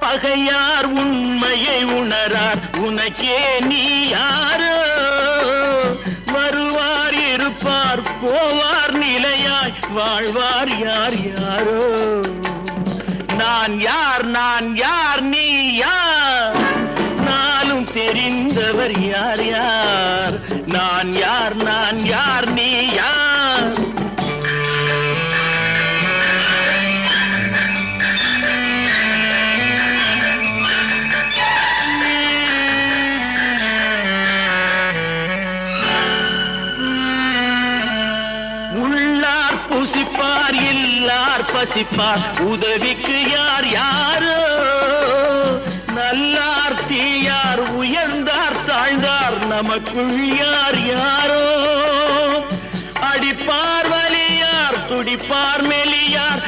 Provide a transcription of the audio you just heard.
பகையார் உண்மையை உணரார் உனக்கே நீ யாரோ வருவார் இருப்பார் போவார் நிலையாய் வாழ்வார் யார் யாரோ நான் யார் நீ யார் நாளும் தெரிந்தவர் யார் யார் நான் யார் நீ யார் உள்ளார் புசிப்பார் இல்லார் பசிப்பார் உதவிக்கு யார் யாரோ நல்லார் தீயார் உயர்ந்தார் தாழ்ந்தார் நமக்குள் யார் யாரோ அடிப்பார் வலியார் துடிப்பார் மெலியார்